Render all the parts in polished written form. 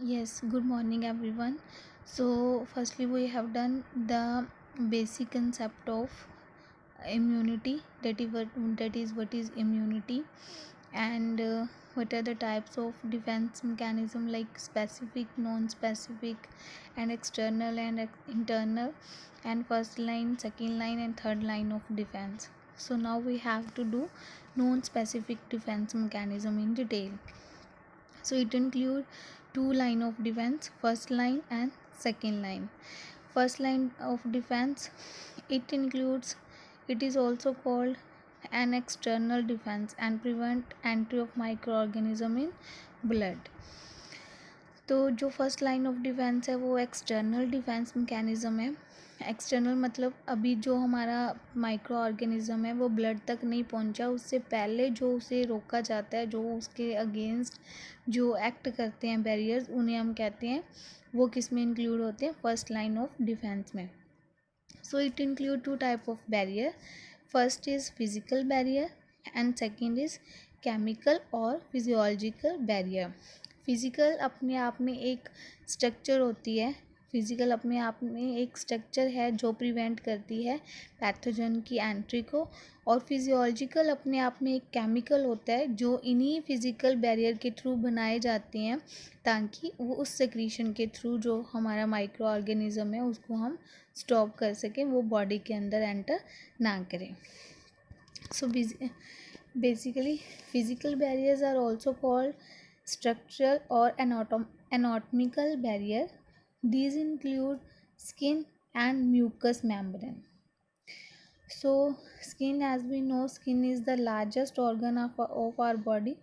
Yes, good morning everyone. So, firstly, we have done the basic concept of immunity, that is what is immunity, and what are the types of defense mechanism, like specific, non-specific, and external and internal, and first line, second line, and third line of defense. So now we have to do non-specific defense mechanism in detail. So it include two line of defense, first line and second line. First line of defense, it includes, it is also called an external defense and prevent entry of microorganism in blood. तो जो first line of defence है वो external defence mechanism है. External मतलब अभी जो हमारा micro organism है वो ब्लड तक नहीं पहुंचा, उससे पहले जो उसे रोका जाता है, जो उसके अगेंस्ट जो एक्ट करते हैं बैरियर्स, उन्हें हम कहते हैं, वो किस में इंक्लूड होते हैं, फर्स्ट लाइन ऑफ डिफेंस में. So it include to type of barrier. First is physical barrier and second is chemical और फिजियोलॉजिकल बैरियर. फिज़िकल अपने आप में एक स्ट्रक्चर होती है, फिज़िकल अपने आप में एक स्ट्रक्चर है जो प्रिवेंट करती है पैथोजन की एंट्री को, और फिजियोलॉजिकल अपने आप में एक केमिकल होता है जो इन्हीं फिज़िकल बैरियर के थ्रू बनाए जाते हैं ताकि वो उस सेक्रीशन के थ्रू जो हमारा माइक्रो ऑर्गेनिज़म है उसको हम स्टॉप कर सकें, वो बॉडी के अंदर एंटर ना करें. सो basically physical barriers are also called structural or anatomical barrier. These include skin and mucous membrane. So skin, as we know, skin is the largest organ of our body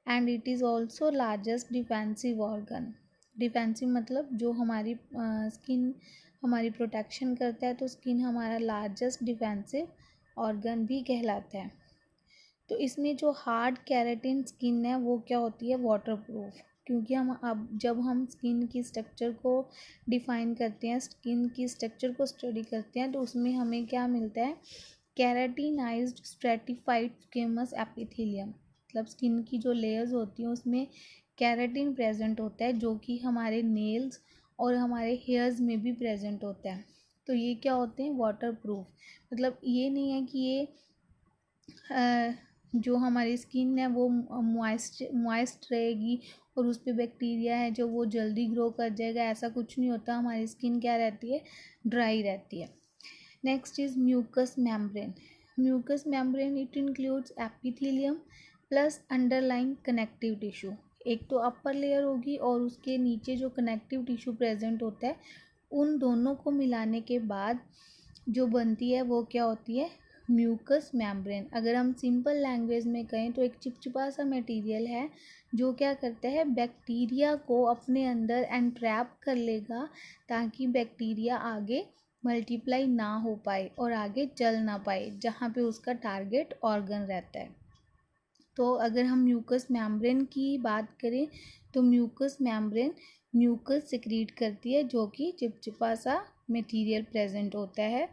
and it is also largest defensive organ. Defensive मतलब जो हमारी skin हमारी protection करता है, तो skin हमारा largest defensive organ भी कहलाता है. तो इसमें जो हार्ड केराटिन स्किन है वो क्या होती है, वाटर प्रूफ. क्योंकि हम अब जब हम स्किन की स्ट्रक्चर को डिफ़ाइन करते हैं, स्किन की स्ट्रक्चर को स्टडी करते हैं, तो उसमें हमें क्या मिलता है, केराटिनाइज्ड स्ट्रेटिफाइड स्क्वेमस एपिथेलियम. मतलब स्किन की जो लेयर्स होती हैं उसमें केराटिन प्रेजेंट होता है, जो कि हमारे नेल्स और हमारे हेयर्स में भी प्रेजेंट होता है. तो ये क्या होते हैं, वाटर प्रूफ. मतलब ये नहीं है कि ये जो हमारी स्किन है वो मॉइस्ट रहेगी और उस पर बैक्टीरिया है जो वो जल्दी ग्रो कर जाएगा, ऐसा कुछ नहीं होता. हमारी स्किन क्या रहती है, ड्राई रहती है. Next is mucous membrane. Mucous membrane it includes epithelium plus underline connective tissue. एक तो अपर लेयर होगी और उसके नीचे जो कनेक्टिव टिश्यू प्रेजेंट होता है, उन दोनों को मिलाने के बाद जो बनती है वो क्या होती है, म्यूकस मेम्ब्रेन. अगर हम सिंपल लैंग्वेज में कहें तो एक चिपचिपा सा मटेरियल है जो क्या करता है, बैक्टीरिया को अपने अंदर एंट्रैप कर लेगा ताकि बैक्टीरिया आगे मल्टीप्लाई ना हो पाए और आगे चल ना पाए जहाँ पे उसका टारगेट ऑर्गन रहता है. तो अगर हम म्यूकस मेम्ब्रेन की बात करें तो म्यूकस मेम्ब्रेन म्यूकस सिक्रीट करती है जो कि चिपचिपा सा मटेरियल प्रेजेंट होता है.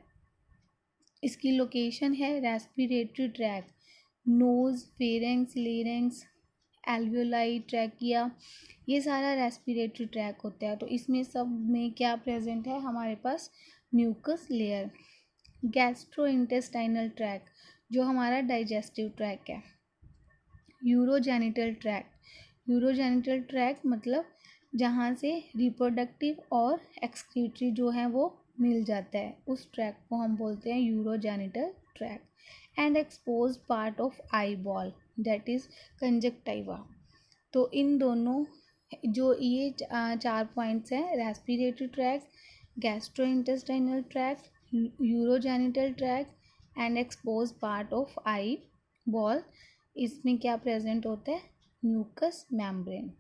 इसकी लोकेशन है respiratory tract, nose, pharynx, larynx, alveoli, trachea, ये सारा रेस्पिरेटरी ट्रैक होता है. तो इसमें सब में क्या प्रेजेंट है, हमारे पास म्यूकस लेयर. गैस्ट्रोइंटेस्टाइनल ट्रैक जो हमारा डाइजेस्टिव ट्रैक है. यूरोजेनिटल ट्रैक, यूरोजेनिटल ट्रैक मतलब जहाँ से रिप्रोडक्टिव और एक्सक्रीटरी जो है वो मिल जाता है, उस ट्रैक को हम बोलते हैं urogenital tract. And expose part of eye ball, that is conjunctiva. तो इन दोनों जो ये चार पॉइंट्स हैं, respiratory tract, gastrointestinal tract, urogenital tract and expose part of eye ball, इसमें क्या प्रेजेंट होता है, mucous membrane.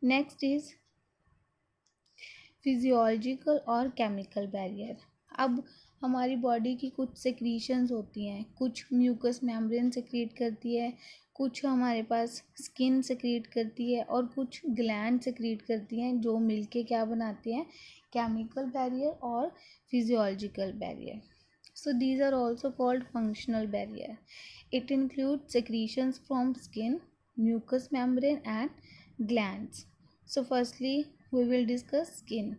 Next is physiological और केमिकल बैरियर. अब हमारी बॉडी की कुछ सेक्रीशंस होती हैं, कुछ म्यूकस मेम्ब्रेन सेक्रेट करती है, कुछ हमारे पास स्किन सेक्रेट करती है और कुछ ग्लैंड सेक्रेट करती हैं, जो मिलके क्या बनाते हैं, केमिकल बैरियर और physiological barrier. So these are also called functional barrier. It includes secretions from skin, mucous membrane and glands. So firstly we will discuss skin.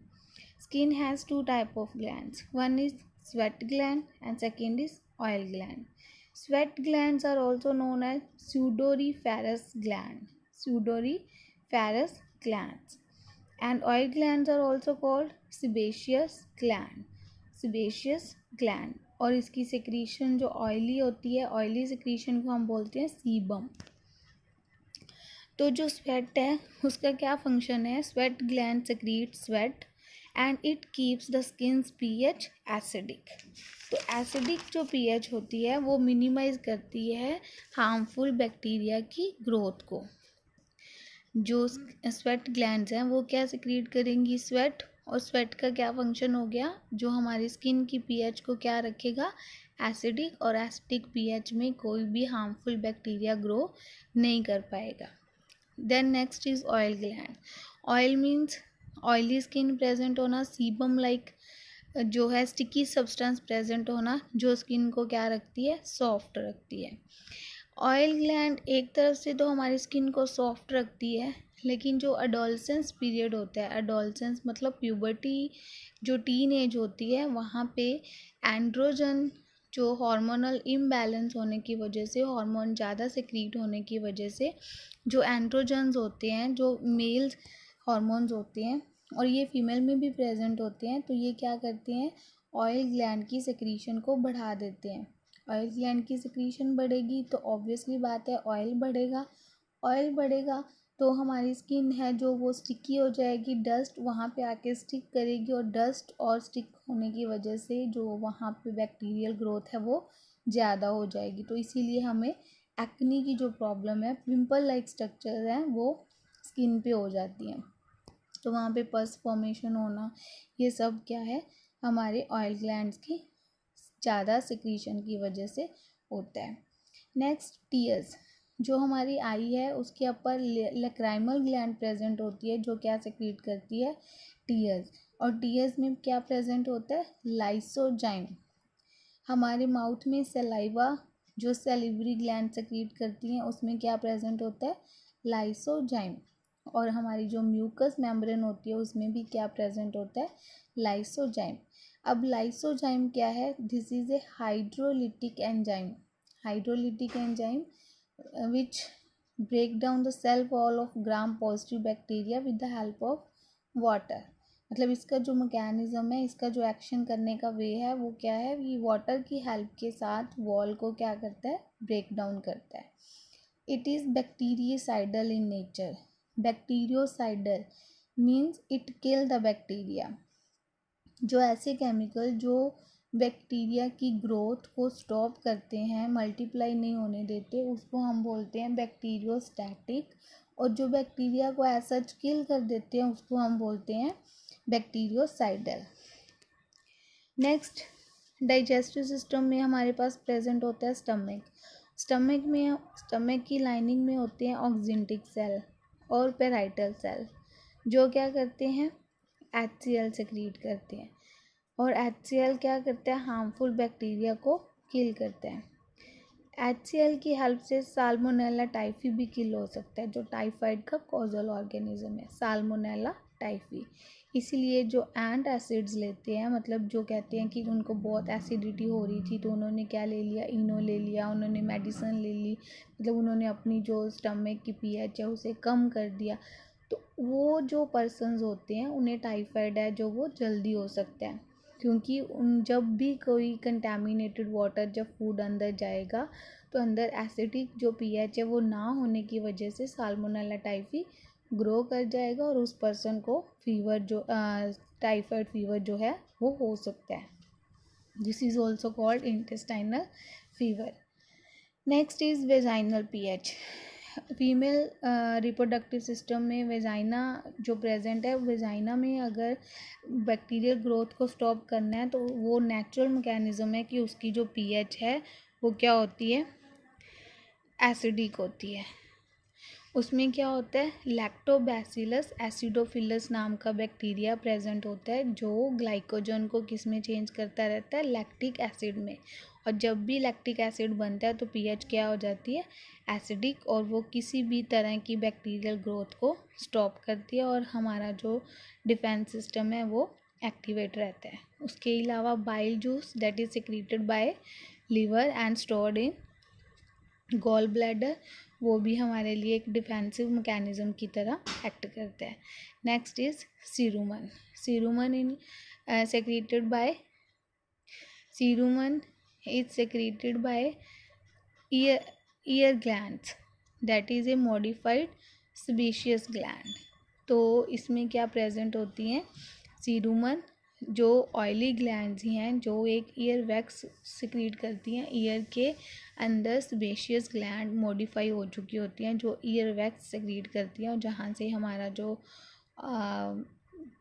Skin has two type of glands. One is sweat gland and second is oil gland. Sweat glands are also known as sudoriferous gland. Sudoriferous glands. And oil glands are also called sebaceous gland. Sebaceous gland. और इसकी secretion जो oily होती है, oily secretion को हम बोलते हैं sebum. तो जो स्वेट है उसका क्या फंक्शन है? Sweat gland secrete sweat and it keeps the skin pH acidic. तो एसिडिक जो पीएच होती है वो मिनिमाइज करती है हार्मफुल बैक्टीरिया की ग्रोथ को. जो स्वेट ग्लैंड्स हैं वो क्या सेक्रीट करेंगी? स्वेट. और स्वेट का क्या फंक्शन हो गया? जो हमारी स्किन की पीएच को क्या रखेगा? एसिडिक. और एसिडिक पीएच में कोई भी हार्मफुल बैक्टीरिया ग्रो नहीं कर पाएगा. Then next is oil gland. Oil means oily skin present होना, सीबम लाइक जो है स्टिकी सब्सटेंस प्रेजेंट होना, जो स्किन को क्या रखती है? सॉफ्ट रखती है. ऑयल ग्लैंड एक तरफ से तो हमारी स्किन को सॉफ्ट रखती है, लेकिन जो अडोलसेंस पीरियड होता है, अडोलसेंस मतलब प्यूबर्टी, जो टीन एज होती है, वहाँ पे एंड्रोजन जो हार्मोनल इम्बैलेंस होने की वजह से, हार्मोन ज़्यादा सेक्रीट होने की वजह से, जो एंड्रोजन्स होते हैं, जो मेल्स हार्मोन्स होते हैं और ये फीमेल में भी प्रेजेंट होते हैं, तो ये क्या करते हैं? ऑयल ग्लैंड की सेक्रीशन को बढ़ा देते हैं. ऑयल ग्लैंड की सेक्रीशन बढ़ेगी तो ऑब्वियसली बात है ऑयल बढ़ेगा. ऑयल बढ़ेगा तो हमारी स्किन है जो वो स्टिकी हो जाएगी, डस्ट वहाँ पे आके स्टिक करेगी और डस्ट और स्टिक होने की वजह से जो वहाँ पे बैक्टीरियल ग्रोथ है वो ज़्यादा हो जाएगी. तो इसीलिए हमें एक्ने की जो प्रॉब्लम है, पिंपल लाइक स्ट्रक्चर हैं, वो स्किन पे हो जाती हैं. तो वहाँ पे पस फॉर्मेशन होना, ये सब क्या है? हमारे ऑयल ग्लैंड्स की ज़्यादा सिक्रीशन की वजह से होता है. Next tears. जो हमारी आई है उसके ऊपर लैक्राइमल ग्लैंड प्रेजेंट होती है, जो क्या सेक्रीट करती है? टीयर्स. और टीयर्स में क्या प्रेजेंट होता है? लाइसोजाइम. हमारे माउथ में सलाइवा जो सैलिवरी ग्लैंड सेक्रीट करती हैं उसमें क्या प्रेजेंट होता है? लाइसोजाइम. और हमारी जो म्यूकस मेम्ब्रेन होती है उसमें भी क्या प्रेजेंट होता है? लाइसोजाइम. अब लाइसोजाइम क्या है? This is a hydrolytic enzyme. Hydrolytic enzyme which break down the cell wall of gram positive bacteria with the help of water. मतलब इसका जो मैकेनिज़्म है, इसका जो एक्शन करने का वे है वो क्या है? ये वाटर की हेल्प के साथ वॉल को क्या करता है? ब्रेक डाउन करता है. It is bactericidal in nature. Bacteriocidal means it kill the bacteria. जो ऐसे केमिकल जो बैक्टीरिया की ग्रोथ को स्टॉप करते हैं, मल्टीप्लाई नहीं होने देते, उसको हम बोलते हैं बैक्टीरियोस्टैटिक. और जो बैक्टीरिया को ऐसा किल कर देते हैं उसको हम बोलते हैं बैक्टीरियोसाइडल. नेक्स्ट, डाइजेस्टिव सिस्टम में हमारे पास प्रेजेंट होता है स्टमक. स्टमक की लाइनिंग में होते हैं ऑक्जेंटिक सेल और पेराइटल सेल, जो क्या करते हैं? HCl सेक्रीट करते हैं. और HCl क्या करता है? हार्मफुल बैक्टीरिया को किल करता है. HCl की हेल्प से साल्मोनेला टाइफी भी किल हो सकता है, जो टाइफाइड का कॉजल ऑर्गेनिज्म है, साल्मोनेला टाइफी. इसीलिए जो एंट एसिड्स लेते हैं, मतलब जो कहते हैं कि उनको बहुत एसिडिटी हो रही थी तो उन्होंने क्या ले लिया? इनो ले लिया, उन्होंने मेडिसिन ले ली, मतलब उन्होंने अपनी जो स्टमक की पीएच है उसे कम कर दिया. तो वो जो पर्सन्स होते हैं उन्हें टाइफाइड है जो वो जल्दी हो सकता है, क्योंकि जब भी कोई कंटेमिनेटेड वाटर, जब फूड अंदर जाएगा तो अंदर एसिडिक जो पीएच है वो ना होने की वजह से साल्मोनेला टाइफी ग्रो कर जाएगा और उस पर्सन को फीवर जो टाइफाइड फीवर जो है वो हो सकता है. This is also called intestinal fever. Next is vaginal pH. Female reproductive system में वेजाइना जो प्रेजेंट है, वेजाइना में अगर बैक्टीरियल ग्रोथ को स्टॉप करना है तो वो नेचुरल मैकेनिज़्म है कि उसकी जो पीएच है वो क्या होती है? एसिडिक होती है. उसमें क्या होता है, लैक्टोबैसिलस एसिडोफिलस नाम का बैक्टीरिया प्रेजेंट होता है जो ग्लाइकोजन को किस में चेंज करता रहता है, लैक्टिक एसिड में। और जब भी लैक्टिक एसिड बनता है तो पीएच क्या हो जाती है, एसिडिक, और वो किसी भी तरह की बैक्टीरियल ग्रोथ को स्टॉप करती है और हमारा जो डिफेंस सिस्टम है वो एक्टिवेट रहता है। उसके अलावा bile juice that is secreted by liver and stored in gall bladder, वो भी हमारे लिए एक डिफेंसिव मैकेनिज्म की तरह एक्ट करता है। Next is cerumen. Cerumen in secreted by cerumen is secreted by ear glands that is a modified sebaceous gland. तो इसमें क्या प्रेजेंट होती हैं, सीरुमन जो ऑयली ग्लैंड्स ही हैं जो एक ईयर वैक्स सिक्रीट करती हैं, ईयर के अंदर सेबेशियस ग्लैंड मॉडिफाई हो चुकी होती हैं जो ईयर वैक्स सिक्रीट करती हैं और जहाँ से हमारा जो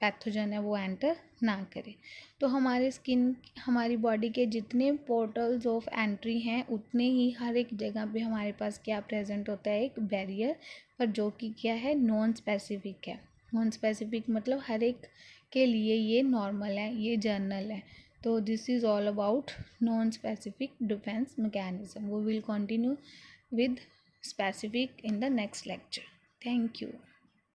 पैथोजन है वो एंटर ना करे। तो हमारी बॉडी के जितने पोर्टल्स ऑफ एंट्री हैं उतने ही हर एक जगह पे हमारे पास क्या प्रेजेंट होता है, एक बैरियर, पर जो कि क्या है, नॉन स्पेसिफिक है। नॉन स्पेसिफिक मतलब हर एक के लिए ये नॉर्मल है, ये जनरल है। तो this is all about non specific defence mechanism. We will continue with specific in the next lecture. Thank you.